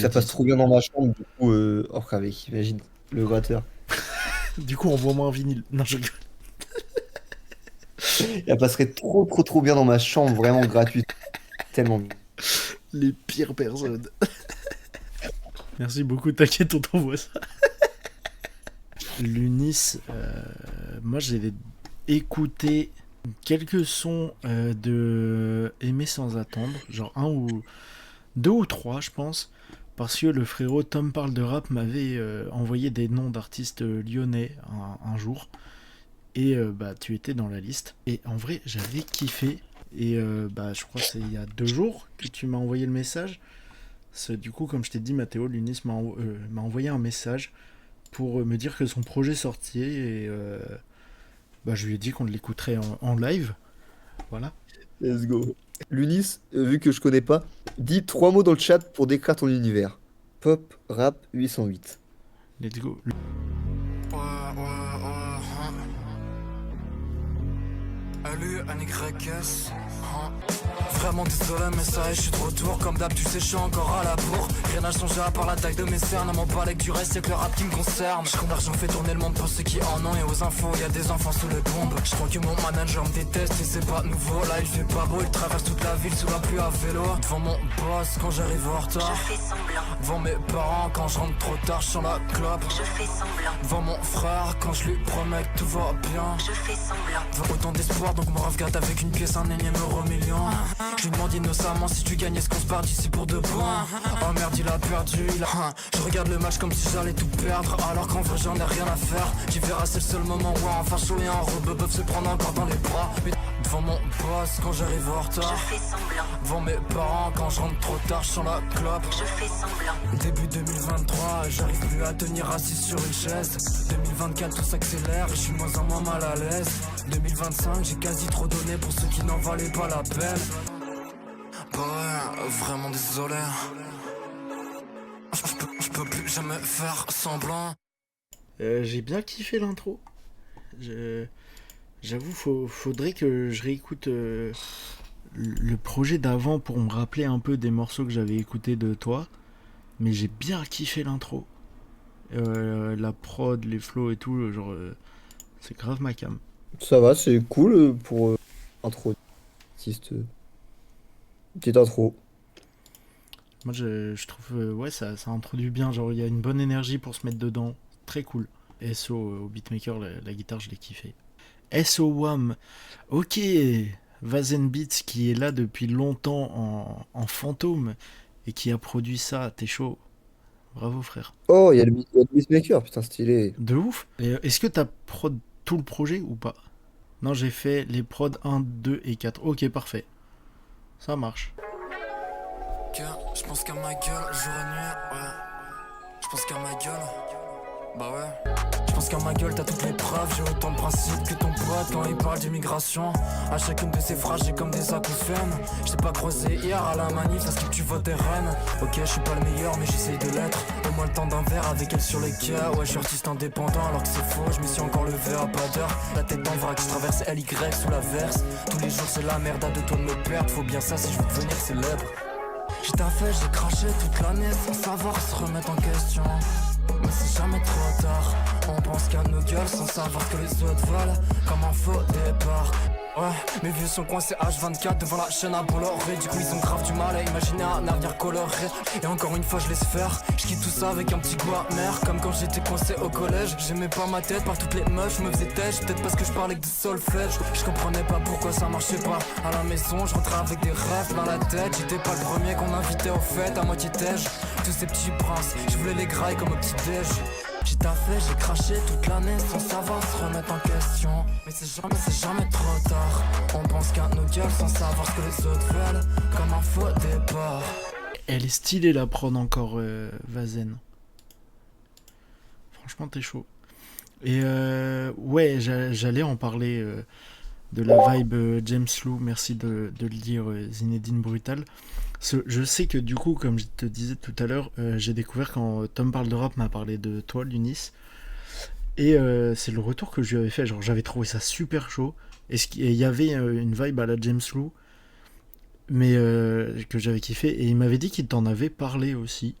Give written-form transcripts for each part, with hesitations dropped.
ça passe trop bien dans ma chambre, du coup, or avec, imagine, le gratteur. Du coup, envoie-moi un vinyle. Non, je rigole. Elle passerait trop, trop, trop bien dans ma chambre, vraiment gratuite, tellement bien. Les pires personnes. Merci beaucoup, t'inquiète, on t'envoie ça. L'Unis, moi j'ai écouté quelques sons de Aimer sans attendre, genre un ou deux ou trois, je pense, parce que le frérot Tom parle de rap m'avait envoyé des noms d'artistes lyonnais un jour, et bah tu étais dans la liste. Et en vrai, j'avais kiffé. Et bah je crois que c'est il y a 2 jours que tu m'as envoyé le message. Du coup, comme je t'ai dit, Mathéo, l'Unis m'a envoyé un message pour me dire que son projet sortait et bah, je lui ai dit qu'on l'écouterait en live. Voilà. Let's go. Lunis, vu que je connais pas, dis 3 mots dans le chat pour décrire ton univers. Pop, rap, 808. Let's go. Ouais, ouais, ouais, hein. LUNYS, hein. Vraiment désolé mais ça y est, je suis de retour. Comme d'hab tu sais je suis encore à la bourre. Rien n'a changé à part la taille de mes cernes. À mon balai du reste c'est que le rap qui me concerne. Je compte l'argent fait tourner le monde pour ceux qui en ont. Et aux infos y a des enfants sous les bombes. Je crois que mon manager me déteste et c'est pas nouveau. Là il fait pas beau, il traverse toute la ville sous la pluie à vélo. Devant mon boss quand j'arrive en retard. Je fais semblant, Devant mes parents quand je rentre trop tard, je sens la clope. je fais semblant, Devant mon frère quand je lui promets que tout va bien. je fais semblant, Veux autant d'espoir donc mon rêve garde avec une pièce un énième euro million. Je lui demande innocemment si tu gagnes est-ce qu'on se part d'ici pour de bon. Oh merde il a perdu, Je regarde le match comme si j'allais tout perdre. Alors qu'en vrai j'en ai rien à faire. J'y verra c'est le seul moment où un facho et un rebeu peuvent se prendre encore dans les bras. Mais devant mon boss quand j'arrive en je retard. fais semblant, Devant mes parents quand je rentre trop tard, je sens la clope. je fais semblant, Début 2023, j'arrive plus à tenir assis sur une chaise. 2024 tout s'accélère et je suis moins en moins mal à l'aise. 2025 j'ai quasi trop donné pour ceux qui n'en valaient pas la peine. Bah ouais, vraiment désolé. Je peux plus jamais faire semblant. J'ai bien kiffé l'intro. J'avoue, faudrait que je réécoute le projet d'avant pour me rappeler un peu des morceaux que j'avais écoutés de toi. Mais j'ai bien kiffé l'intro. La prod, les flows et tout, genre, c'est grave ma cam. Ça va, c'est cool pour intro. Petite, petite intro. Moi, je trouve, ouais, ça introduit bien. Genre, il y a une bonne énergie pour se mettre dedans. Très cool. SO au beatmaker, la guitare, je l'ai kiffé. SO Wam. Ok. Vazen Beats qui est là depuis longtemps en fantôme et qui a produit ça. T'es chaud. Bravo, frère. Oh, il y a le beatmaker, putain, stylé. De ouf. Et, est-ce que t'as prod tout le projet ou pas? Non, j'ai fait les prods 1, 2 et 4. Ok, parfait. Ça marche. Je pense qu'à ma gueule, jour et nuit, ouais. Je pense qu'à ma gueule. Bah ouais. Je pense qu'à ma gueule t'as toutes les preuves. J'ai autant de principes que ton pote quand il parle d'immigration. À chacune de ces phrases j'ai comme des acouphènes. Je t'ai pas croisé hier à la manif parce que tu votes des reines. Ok je suis pas le meilleur mais j'essaye de l'être. Au moins le temps d'un verre avec elle sur les quais. Ouais je suis artiste indépendant alors que c'est faux. Je me suis encore levé à pas d'heure. La tête en vrac je traverse LY sous la verse. Tous les jours c'est la merde à deux tours de me perdre. Faut bien ça si je veux devenir célèbre. J'ai taffé, j'ai craché toute l'année sans savoir se remettre en question. Mais c'est jamais trop tard. On pense qu'à nos gueules sans savoir que les autres veulent. Comme un faux départ. Ouais, mes vieux sont coincés H24 devant la chaîne à Bolloré. Du coup ils ont grave du mal à imaginer un avenir coloré. Et encore une fois je laisse faire. Je quitte tout ça avec un petit goût amer. Comme quand j'étais coincé au collège. J'aimais pas ma tête par toutes les meufs. Je me faisais têche, peut-être parce que je parlais que de solfège. Je comprenais pas pourquoi ça marchait pas. À la maison je rentrais avec des rêves dans la tête. J'étais pas le premier qu'on invitait aux fêtes à moitié tège. Tous ces petits princes, je voulais les grailles comme au petit déj. J'ai taffé, j'ai craché toute l'année sans savoir se remettre en question. Mais c'est jamais trop tard. On pense qu'à nos gueules sans savoir ce que les autres veulent. Comme un faux départ. Elle est stylée la prod encore, Vazen. Franchement, t'es chaud. Et ouais, j'allais en parler de la vibe James Lou. Merci de le dire, Zinedine Brutal. Je sais que du coup, comme je te disais tout à l'heure, j'ai découvert quand Tom parle de rap m'a parlé de toi, Lunis. Et c'est le retour que je lui avais fait. Genre, j'avais trouvé ça super chaud. Et il y avait une vibe à la James Lou, mais que j'avais kiffé. Et il m'avait dit qu'il t'en avait parlé aussi.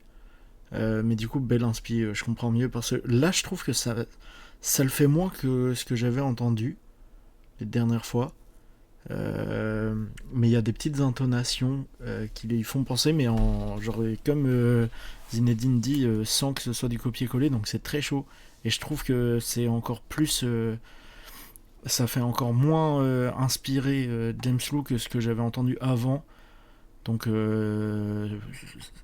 Mais du coup, belle inspi, je comprends mieux parce que là, je trouve que ça le fait moins que ce que j'avais entendu les dernières fois. Mais il y a des petites intonations qui lui font penser, mais en genre comme Zinedine dit, sans que ce soit du copier-coller, donc c'est très chaud. Et je trouve que c'est encore plus, ça fait encore moins inspiré James Lou que ce que j'avais entendu avant. Donc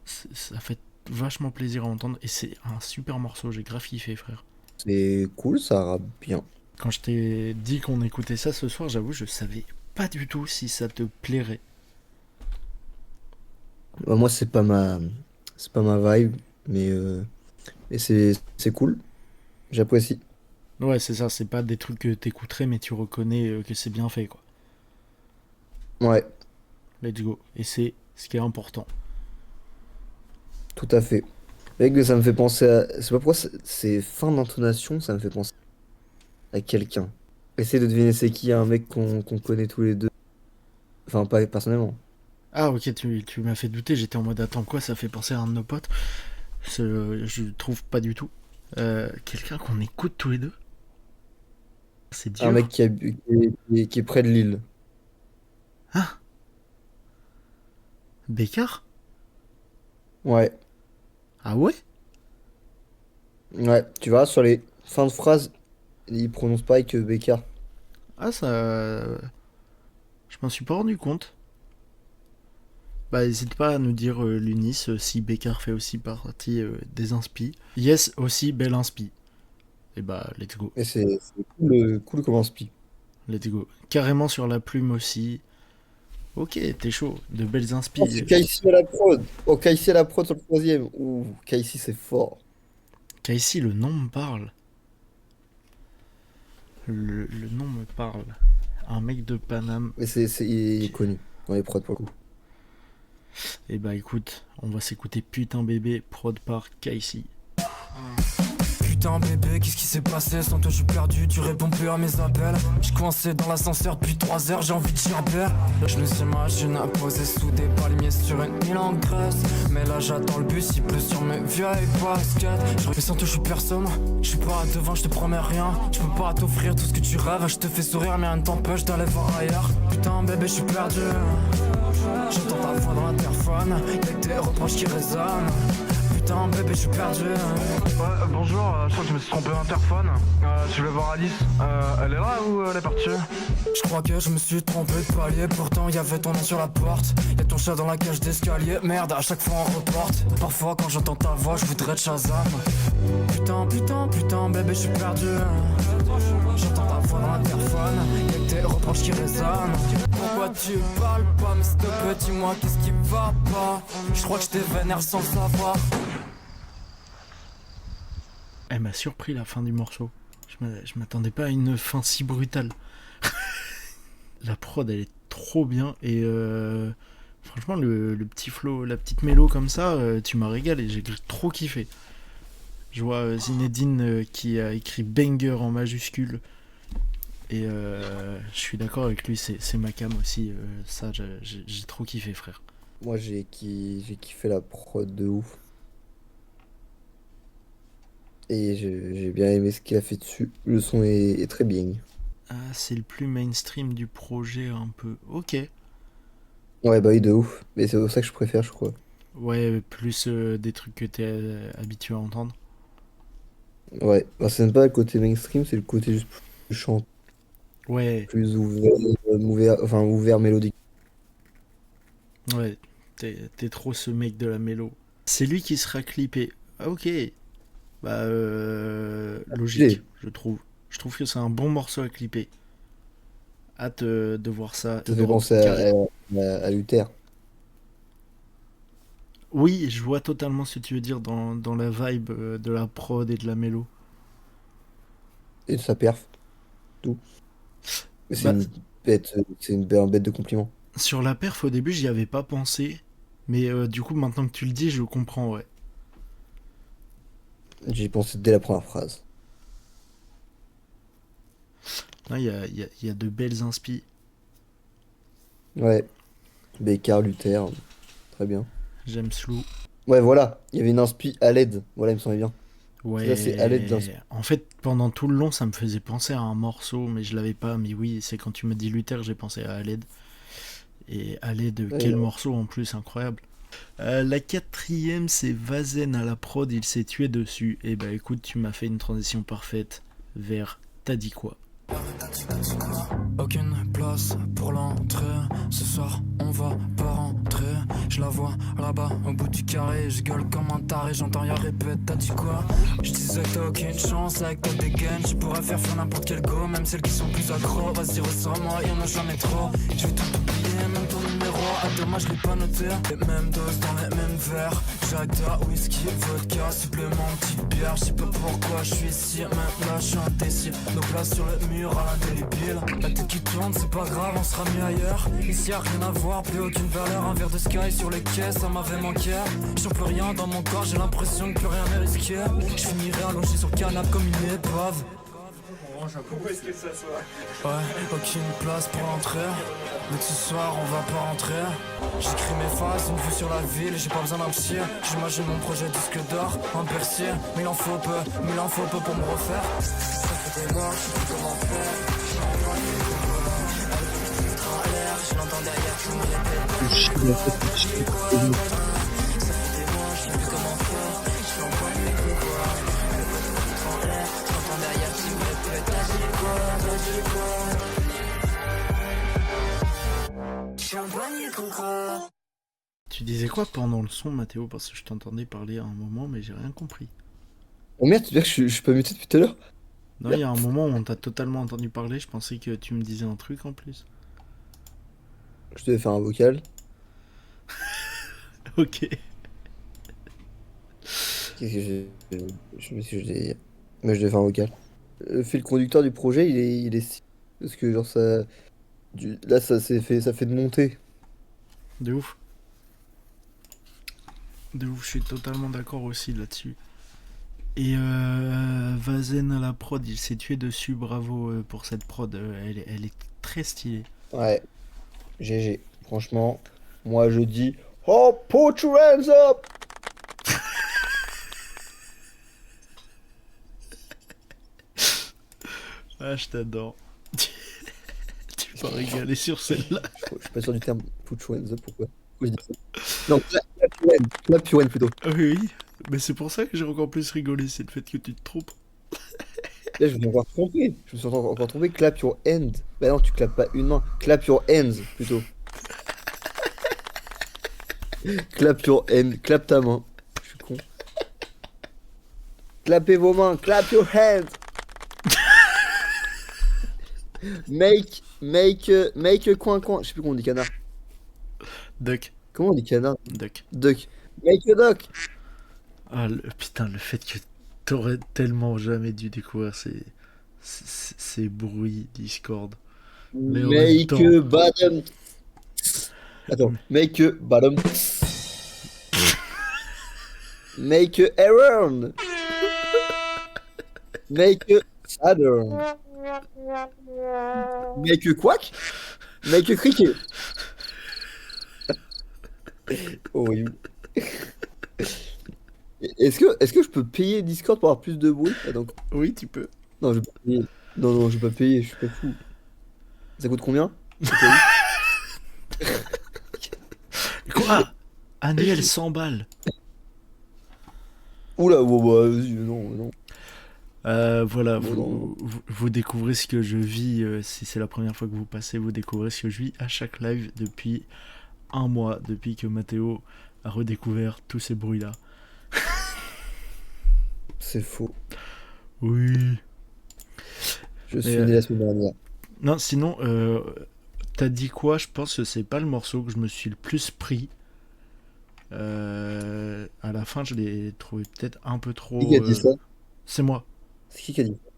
ça fait vachement plaisir à entendre et c'est un super morceau. J'ai grave kiffé, frère. C'est cool, ça rappe bien. Quand je t'ai dit qu'on écoutait ça ce soir, j'avoue, je savais pas du tout si ça te plairait. Bah, moi, c'est pas ma vibe, mais c'est cool. J'apprécie. Ouais, c'est ça, c'est pas des trucs que t'écouterais, mais tu reconnais que c'est bien fait, quoi. Ouais, Let's go. Et c'est ce qui est important. tout à fait. Mec, ça me fait penser à. C'est pas pourquoi c'est fin d'intonation, ça me fait penser à quelqu'un. Essaye de deviner c'est qui, un mec qu'on connaît tous les deux. Enfin, pas personnellement. Ah, ok, tu m'as fait douter, j'étais en mode attends, quoi, ça fait penser à un de nos potes. Je trouve pas du tout. Quelqu'un qu'on écoute tous les deux. C'est Un dur. mec qui est près de Lille. Hein? Bécard? Ouais, Ah ouais? ouais. Tu vois, sur les fins de phrase, il prononce pareil que Becca. Ah, ça. Je m'en suis pas rendu compte. Bah, n'hésite pas à nous dire, Lunis, si Bécard fait aussi partie des inspi. Yes, aussi belle inspi. Et bah, let's go. Et c'est cool, cool comme inspi. Let's go. Carrément sur la plume aussi. Ok, t'es chaud. De belles Oh, c'est inspi. Kaicy à la prod. Oh, Kaicy à la prod sur le troisième. Ouh, Kaicy, c'est fort. Ici, le nom me parle. Le nom me parle. Un mec de Paname. Mais il est connu dans les prods pour le coup. Et bah écoute, on va s'écouter Putain Bébé, prod par Kaicy. Putain bébé, qu'est-ce qui s'est passé? Sans toi je suis perdu, tu réponds plus à mes appels. J'suis coincé dans l'ascenseur depuis 3 heures, j'ai envie de gerber. Je nous imagine posé sous des palmiers sur une île en Grèce. Mais là j'attends le bus, il pleut sur mes vieilles baskets. Mais sans toi je suis personne, je suis pas devant, je te promets rien. Je peux pas t'offrir tout ce que tu rêves, je te fais sourire mais rien ne t'empêche d'aller voir ailleurs. Putain bébé, je suis perdu. J'entends ta voix dans l'interphone, y'a que tes reproches qui résonnent. Putain bébé, je suis perdu. Ouais, bonjour, je crois que je me suis trompé d'interphone. Je voulais voir Alice. Elle est là ou elle est partie? Je crois que je me suis trompé de palier. Pourtant y'avait ton nom sur la porte. Y'a ton chat dans la cage d'escalier. Merde, à chaque fois on reporte. Parfois quand j'entends ta voix, je voudrais te Shazam. Putain bébé, je suis perdu. J'entends ta voix dans l'interphone, y'a que tes reproches qui résonnent. Pourquoi tu parles pas? Mais s'il te plaît, dis-moi qu'est-ce qui va pas. Je crois que je t'ai vénère sans le savoir. Elle m'a surpris la fin du morceau. Je m'attendais pas à une fin si brutale. La prod elle est trop bien et franchement le petit flow, la petite mélo comme ça, tu m'as régalé, j'ai trop kiffé. Je vois Zinedine qui a écrit banger en majuscule et je suis d'accord avec lui, c'est ma cam aussi, ça j'ai trop kiffé frère. Moi, j'ai kiffé la prod de ouf. Et j'ai bien aimé ce qu'il a fait dessus. Le son est très bien. Ah, c'est le plus mainstream du projet un peu. Ok. Ouais, bah oui, de ouf. Mais c'est pour ça que je préfère, je crois. Ouais, plus des trucs que t'es habitué à entendre. Ouais, bah, c'est même pas le côté mainstream, c'est le côté juste plus chant, Ouais, plus ouvert mélodique. ouais, t'es trop ce mec de la mélo. C'est lui qui sera clippé. Ah, ok. Bah, logique, je trouve. Je trouve que c'est un bon morceau à clipper. Hâte de voir ça. Ça fait penser à Luther. Oui, je vois totalement ce que tu veux dire dans la vibe de la prod et de la mélo. Et de sa perf. Tout. Mais Bah, c'est une bête de compliment. sur la perf, au début, j'y avais pas pensé. Mais du coup, maintenant que tu le dis, je comprends, ouais. J'y pensé dès la première phrase. Il y a de belles inspi. Ouais. Bécard, Luther. Très bien. J'aime Slou. Ouais, voilà. Il y avait une inspi à l'aide. Voilà, il me semblait bien. Ça, c'est à l'aide d'inspi. Ouais. En fait, pendant tout le long, ça me faisait penser à un morceau, mais je l'avais pas. Mais oui, c'est quand tu m'as dit Luther, j'ai pensé à Aled. Et Aled, Ouais, quel morceau en plus, incroyable. La quatrième, c'est Vazen à la prod, il s'est tué dessus. Et bah écoute, tu m'as fait une transition parfaite vers T'as dit quoi? Aucune place pour l'entrée. Ce soir, on va pas rentrer. Je la vois là-bas, au bout du carré. Je gueule comme un taré, j'entends rien répète. T'as dit quoi? Je disais que t'as aucune chance, avec ta dégaine. Je pourrais faire n'importe quel go, même celles qui sont plus accros. Vas-y, ressors-moi, y'en a jamais trop. Je vais tout oublier, même ton numéro. Ah, dommage, je l'ai pas noté. Les mêmes doses dans les mêmes verres. Jacta, whisky, vodka, supplément, petite bière. Je sais pas pourquoi je suis ici, même là je suis indécis. Nos places sur le mur à l'indélébile. La tête qui tourne, c'est pas grave, on sera mieux ailleurs. Ici y'a rien à voir, plus aucune valeur. Un verre de sky sur les quais, ça m'avait manqué. Je sens plus rien dans mon corps, j'ai l'impression que plus rien n'est risqué. Je finirai allongé sur le canapé comme une épave. Ouais, aucune place pour entrer. Donc ce soir on va pas rentrer. J'écris mes phases, une vue sur la ville. J'ai pas besoin d'un psy. J'imagine mon projet disque d'or en persil. Mais il en faut peu, pour me refaire. Ça fait des mois, je sais plus comment faire. Je l'entends en l'air, je l'entends derrière, je me répète. Ça fait des mois, je sais plus comment faire. Je l'entends en l'air, je l'entends derrière, je me répète. T'as dit quoi? Champagne qu'on croit. Tu disais quoi pendant le son, Mathéo? Parce que je t'entendais parler à un moment, mais j'ai rien compris. Oh merde, tu veux dire que je suis pas muté depuis tout à l'heure? Non, il y a un moment où on t'a totalement entendu parler, je pensais que tu me disais un truc en plus. Je devais faire un vocal. Ok. Qu'est-ce que je me suis dit. Mais je devais faire un vocal. Le fil conducteur du projet, il est si. Parce que genre ça. Là ça fait de monter. De ouf. De ouf, je suis totalement d'accord aussi là-dessus. Et Vazen à la prod, il s'est tué dessus, bravo pour cette prod, elle est très stylée. Ouais, GG. Franchement, moi je dis. Oh, put your hands up! Ah, je t'adore. Tu vas régaler sur celle-là. Je suis pas sûr du terme put your hands up, pourquoi? Pourquoi je dis ça? Non, clap your hands. Clap your hands plutôt. Ah oui, oui, mais c'est pour ça que j'ai encore plus rigolé, c'est le fait que tu te trompes. Là, je me suis encore trompé. Je me suis encore trompé. Clap your hand. Bah non, tu clapes pas une main. Clap your hands plutôt. Clap your hand. Clap ta main. Je suis con. Clapez vos mains. Clap your hands. Make coin coin. Je sais plus comment on dit canard. Duck, Comment on dit canard? duck. Duck. Make a duck. Ah, putain, le fait que t'aurais tellement jamais dû découvrir ces bruits Discord. Mais en même Make temps, a bottom. Attends. Make a bottom. Make a Aaron. Make a Saturn. Make a quack. Make a cricket. Horrible. Est-ce que je peux payer Discord pour avoir plus de bruit? Attends. oui, tu peux. Non, je vais pas payer. Non, je vais pas payer, je suis pas fou. Ça coûte combien? Quoi? Annuel 100 balles. Oula, bah, vas-y, non. Voilà, Bon, non. vous découvrez ce que je vis, si c'est la première fois que vous passez, vous découvrez ce que je vis à chaque live depuis un mois, depuis que Mathéo a redécouvert tous ces bruits-là. C'est faux. Oui. Je suis né la semaine dernière. Non, sinon, t'as dit quoi? Je pense que c'est pas le morceau que je me suis le plus pris. À la fin, je l'ai trouvé peut-être un peu trop. Qui a dit ça? C'est moi, C'est qui a dit ça?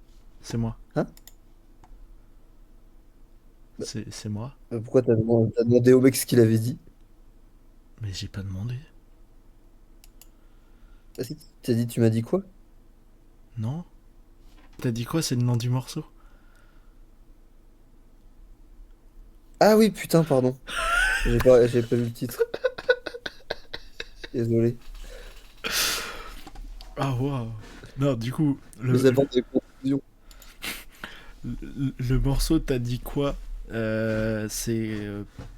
c'est moi. Hein? C'est moi. Pourquoi t'as demandé au mec ce qu'il avait dit? Mais j'ai pas demandé. Ah, si, tu m'as dit quoi? Non? T'as dit quoi? C'est le nom du morceau? Ah oui, putain, pardon. J'ai pas vu le titre. Désolé. Ah, waouh. Non, du coup, Mais ça porte des confusions. le morceau, t'as dit quoi? C'est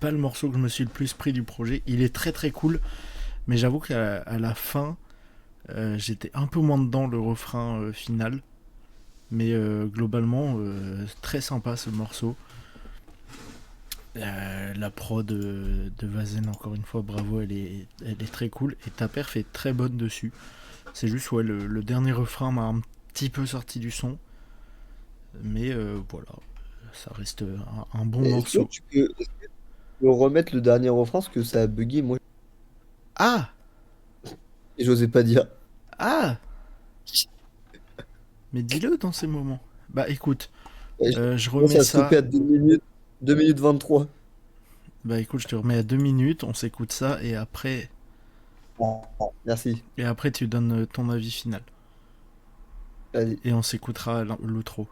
pas le morceau que je me suis le plus pris du projet. Il est très très cool, mais j'avoue qu'à la fin, j'étais un peu moins dedans le refrain final. Mais globalement, très sympa ce morceau. La prod de Vazen, encore une fois, bravo, elle est très cool. Et ta perf est très bonne dessus. C'est juste, ouais, le dernier refrain m'a un petit peu sorti du son. Mais voilà, ça reste un bon Est-ce que morceau. tu peux remettre le dernier refrain parce que ça a bugué, moi, Ah! et j'osais pas dire. Ah! Mais dis-le dans ces moments. Bah écoute, Et je je commence remets à stopper ça. à 2 minutes 23. Bah écoute, je te remets à 2 minutes, on s'écoute ça Merci. et après tu donnes ton avis final. Allez. Et on s'écoutera l'outro.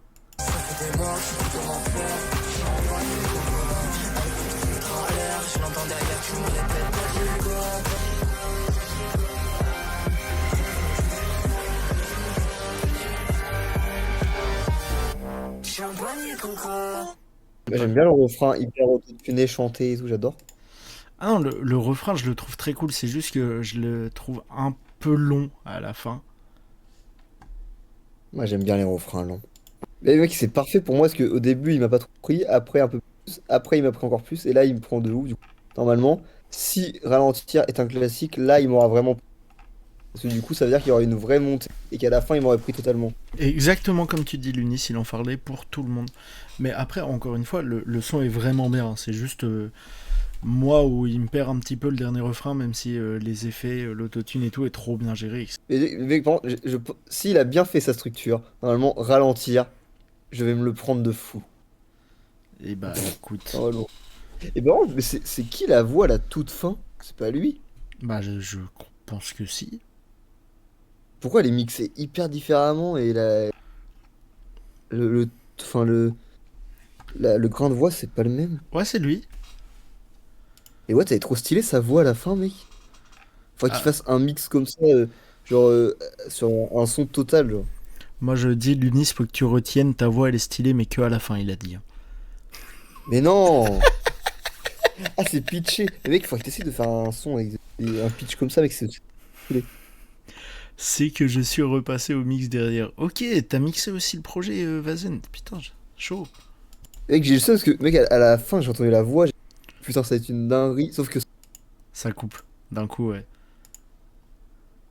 Moi, j'aime bien le refrain hyper autotuné, chanté et tout, j'adore. Ah non, le refrain, je le trouve très cool. C'est juste que je le trouve un peu long à la fin. Moi, j'aime bien les refrains longs. Mais mec, c'est parfait pour moi parce qu'au début, il m'a pas trop pris, après un peu plus, après il m'a pris encore plus, et là, il me prend de ouf. Du coup, normalement, si Ralentir est un classique, là, il m'aura vraiment pris. Parce que du coup, ça veut dire qu'il y aura une vraie montée et qu'à la fin, il m'aurait pris totalement. Exactement comme tu dis, Lunis, il en parlait pour tout le monde. Mais après, encore une fois, le son est vraiment bien. C'est juste moi où il me perd un petit peu le dernier refrain, même si les effets, l'autotune et tout est trop bien géré. Mais par contre, s'il a bien fait sa structure, normalement, Ralentir, je vais me le prendre de fou. Et bah écoute, Normalement. Et par contre, mais c'est qui la voix à la toute fin? C'est pas lui. bah je pense que si. Pourquoi elle est mixée hyper différemment et le, enfin, le grain de voix, c'est pas le même? Ouais, c'est lui. Et ouais, t'avais trop stylé sa voix à la fin, mec. Faudrait qu'il Ah, fasse un mix comme ça, genre sur un son total, genre. moi je dis, Lunis, faut que tu retiennes, ta voix elle est stylée, mais que à la fin, il a dit, hein. Mais non! Ah, c'est pitché. Mais mec, faudrait que t'essayes de faire un son avec un pitch comme ça, mec, c'est stylé. C'est que je suis repassé au mix derrière. Ok, t'as mixé aussi le projet Vazen. Putain, chaud. Mec, j'ai le seum parce que, mec, à la fin, j'ai entendu la voix, putain, ça va être une dinguerie. Sauf que, Ça coupe. D'un coup, ouais.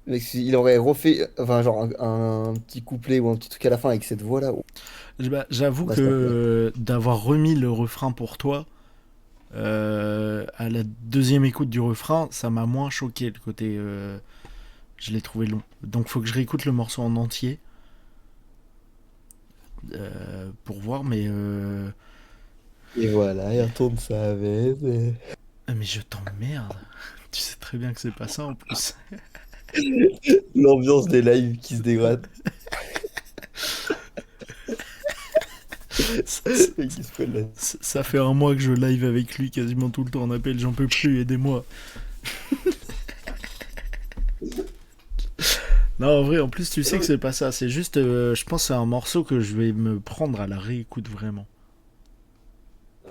mec, s'il aurait refait, enfin, genre, un petit couplet ou un petit truc à la fin avec cette voix-là, oh, Bah, j'avoue que masterclass. d'avoir remis le refrain pour toi, à la deuxième écoute du refrain, ça m'a moins choqué. Le côté. Je l'ai trouvé long. Donc faut que je réécoute le morceau en entier pour voir, mais. Et voilà, il retourne sa veste. Mais je t'emmerde. Tu sais très bien que c'est pas ça en plus. L'ambiance des lives qui se dégrade. Ça, Et qui se prennent la... ça fait un mois que je live avec lui quasiment tout le temps en appel, j'en peux plus, aidez-moi. Non, en vrai, en plus, tu sais que c'est pas ça. C'est juste, je pense que c'est un morceau que je vais me prendre à la réécoute vraiment.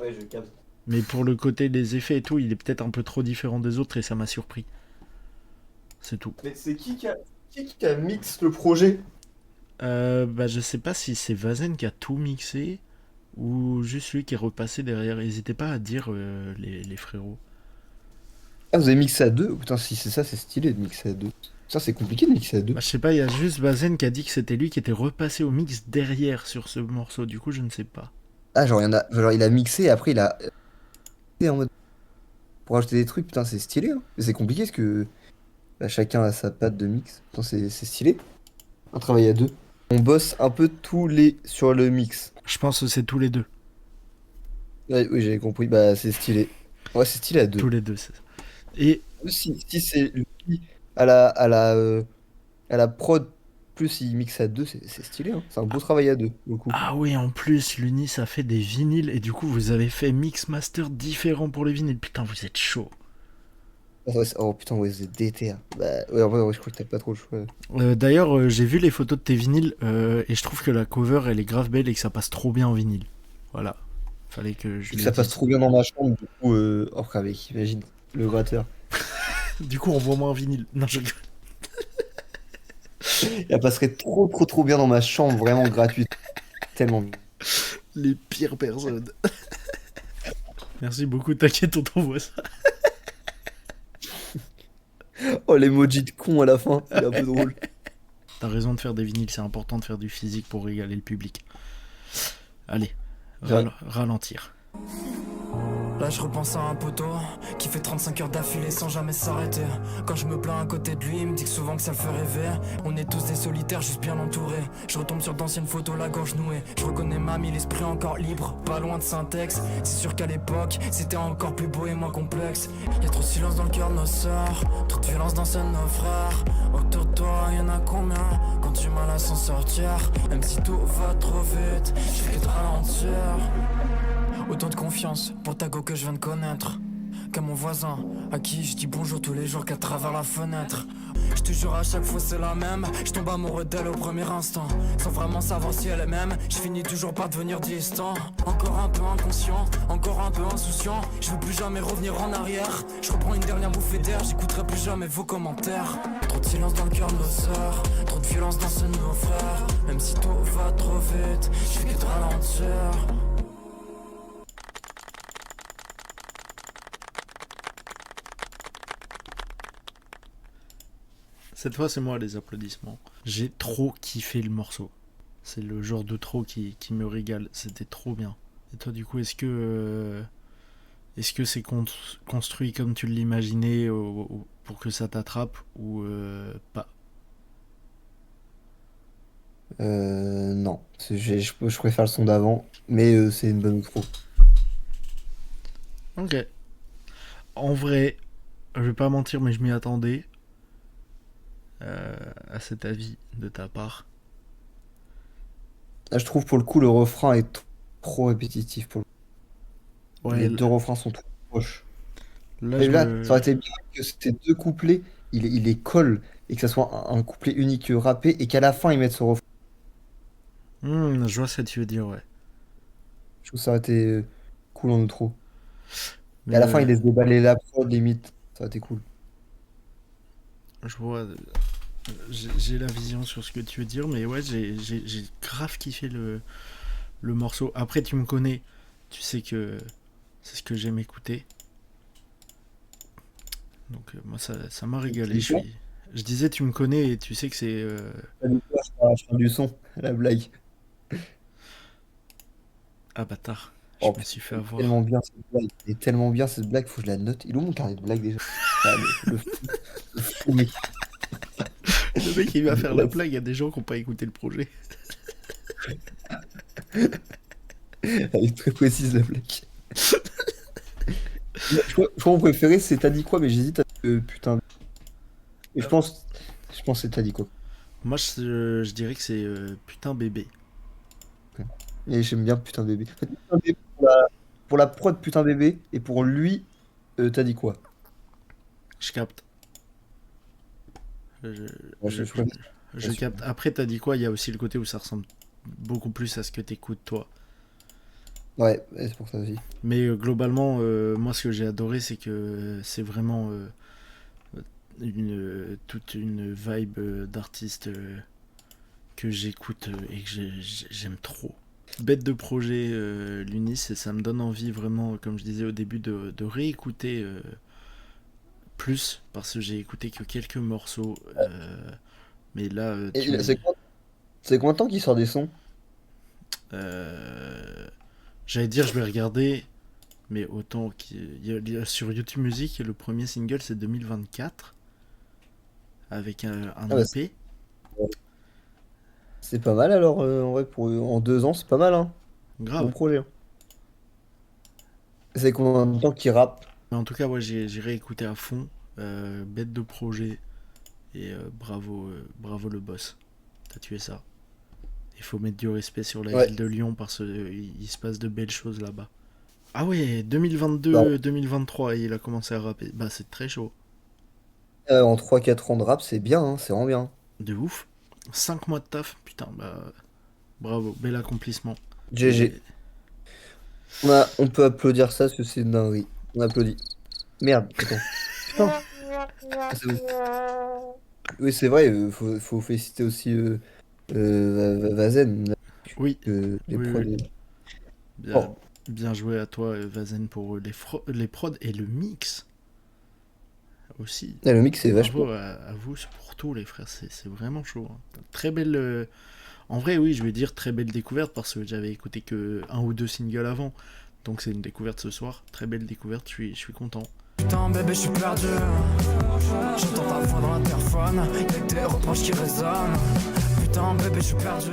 Ouais, je capte. Mais pour le côté des effets et tout, il est peut-être un peu trop différent des autres et ça m'a surpris. C'est tout. Mais c'est qui a mix le projet? Bah, je sais pas si c'est Vazen qui a tout mixé ou juste lui qui est repassé derrière. N'hésitez pas à dire, les frérots. Ah, vous avez mixé à deux? Putain, si c'est ça, c'est stylé de mixer à deux. Ça, c'est compliqué de mixer à deux. Bah, je sais pas, il y a juste Vazen qui a dit que c'était lui qui était repassé au mix derrière sur ce morceau. Du coup, je ne sais pas. Ah, genre, genre, il a mixé et après, il a... en mode... Pour ajouter des trucs, putain, c'est stylé, hein. Mais c'est compliqué parce que bah, chacun a sa patte de mix. Putain, c'est stylé. Un travail à deux. On bosse un peu tous les sur le mix. Je pense que c'est tous les deux. Ouais, oui, j'avais compris. Bah, c'est stylé. Ouais, c'est stylé à deux. Tous les deux, c'est ça. Et Si c'est lui à la prod, plus il mixe à deux, c'est stylé, hein. C'est un beau travail à deux, beaucoup. ah oui, en plus, l'Unis a fait des vinyles et du coup, vous avez fait mix master différents pour les vinyles. Putain, vous êtes chaud. Oh putain, ouais, c'est déter. Bah, ouais, en vrai, ouais, je crois que t'as pas trop le choix. D'ailleurs, j'ai vu les photos de tes vinyles et je trouve que la cover elle est grave belle et que ça passe trop bien en vinyle. Voilà, fallait que je Et que le ça passe dise. trop bien dans ma chambre, du coup, oh, avec, imagine, le gratteur. Du coup, envoie-moi un vinyle. Non, je rigole. Elle passerait trop bien dans ma chambre, vraiment gratuite. Tellement bien. Les pires personnes. Merci beaucoup, t'inquiète, on t'envoie ça. Oh, l'emoji de con à la fin, il est un peu drôle. T'as raison de faire des vinyles, c'est important de faire du physique pour régaler le public. Allez, Ouais. ralentir. Là je repense à un poteau qui fait 35 heures d'affilée sans jamais s'arrêter. Quand je me plains à côté de lui, il me dit que souvent que ça le fait rêver. On est tous des solitaires juste bien entourés. Je retombe sur d'anciennes photos, la gorge nouée. Je reconnais mamie, l'esprit encore libre, pas loin de syntaxe. C'est sûr qu'à l'époque, c'était encore plus beau et moins complexe. Y'a trop de silence dans le cœur de nos sœurs, trop de violence dans celle de nos frères. Autour de toi, y'en a combien quand tu m'as à s'en sortir? Même si tout va trop vite, je fais que de ralentir. Autant de confiance pour ta go que je viens de connaître. Qu'à mon voisin, à qui je dis bonjour tous les jours qu'à travers la fenêtre. Je te jure à chaque fois c'est la même. Je tombe amoureux d'elle au premier instant. Sans vraiment savoir si elle est même. Je finis toujours par devenir distant. Encore un peu inconscient, encore un peu insouciant. Je veux plus jamais revenir en arrière. Je reprends une dernière bouffée d'air. J'écouterai plus jamais vos commentaires. Trop de silence dans le cœur de nos sœurs, trop de violence dans ceux de nos frères. Même si tout va trop vite, je fais que de ralentir. Cette fois, c'est moi les applaudissements. J'ai trop kiffé le morceau. C'est le genre de trop qui me régale. C'était trop bien. Et toi, du coup, est-ce que c'est construit comme tu l'imaginais pour que ça t'attrape ou pas? Non. Je préfère le son d'avant, mais c'est une bonne outro. Ok. En vrai, je vais pas mentir, mais je m'y attendais à cet avis de ta part. Là, je trouve pour le coup, le refrain est trop répétitif. Ouais, Les deux refrains sont trop proches. là, Et là, ça aurait été bien que ces deux couplets, il les colle et que ça soit un couplet unique rappé et qu'à la fin, ils mettent ce refrain. Je vois ce que tu veux dire, ouais. Je trouve que ça aurait été cool en outro. Et Mais à la fin, il laisse déballer la prod, limite. Ça aurait été cool. je vois, j'ai la vision sur ce que tu veux dire, mais ouais, j'ai grave kiffé le morceau. Après, tu me connais, tu sais que c'est ce que j'aime écouter. Donc, moi, ça m'a régalé. Je disais, tu me connais et tu sais que c'est. Je fais du son, la blague. Ah, bâtard, je Oh, me putain, suis fait il est avoir. tellement bien cette blague. Il est tellement bien cette blague, faut que je la note. Il est où mon carnet de blagues déjà? Ah, le fou, mec. Le mec, il va faire la blague, il y a des gens qui n'ont pas écouté le projet. Elle est très précise la blague. Je crois mon préféré c'est T'as dit quoi, mais j'hésite à putain. Et je pense que c'est T'as dit quoi. Moi, je dirais que c'est putain bébé. Et j'aime bien putain bébé. En fait, Putain bébé pour la prod putain bébé et pour lui, T'as dit quoi. Je capte. Je, Ouais, je, je je, préfère je capte. Après, t'as dit quoi? Il y a aussi le côté où ça ressemble beaucoup plus à ce que t'écoutes toi. Ouais, c'est pour ça aussi. Mais globalement, moi, ce que j'ai adoré, c'est que c'est vraiment toute une vibe d'artiste que j'écoute et que j'aime trop. Bête de projet, l'Unis, et ça me donne envie vraiment, comme je disais au début, de réécouter plus, parce que j'ai écouté que quelques morceaux. Mais là, Et tu me... c'est combien de temps qu'il sort des sons? euh, J'allais dire, je vais regarder, mais autant sur YouTube Music, le premier single c'est 2024 avec un Ah bah, EP. c'est pas mal alors, en vrai, en 2 ans, c'est pas mal, hein. Bon Grave. projet, hein. C'est combien de temps qu'il rappe? Mais en tout cas, ouais, j'ai réécouté à fond. Bête de projet. Et bravo le boss. T'as tué ça. Il faut mettre du respect sur la Ouais. ville de Lyon parce qu'il se passe de belles choses là-bas. Ah ouais, Non. 2022-2023, il a commencé à rapper. Bah, c'est très chaud. En 3-4 ans de rap, c'est bien, hein, c'est vraiment bien. De ouf. 5 mois de taf, putain, bah bravo, bel accomplissement. GG. Et- On peut applaudir ça parce que c'est une dinguerie. On applaudit. Merde, attends. Putain, c'est bon. Oui, c'est vrai, faut féliciter aussi Vazen, Oui, les oui, prods. oui. Bien, Oh, bien joué à toi, Vazen, pour les prods et le mix aussi. ah, le mix, c'est Bravo vachement. à vous pour tout, les frères, c'est vraiment chaud, hein. Très belle. En vrai, oui, je vais dire très belle découverte parce que j'avais écouté que un ou deux singles avant. Donc c'est une découverte ce soir. Très belle découverte, je suis content. Putain bébé je suis perdu. J'entends ta voix dans l'interphone. Y'a que tes reproches qui résonnent. Putain bébé je suis perdu.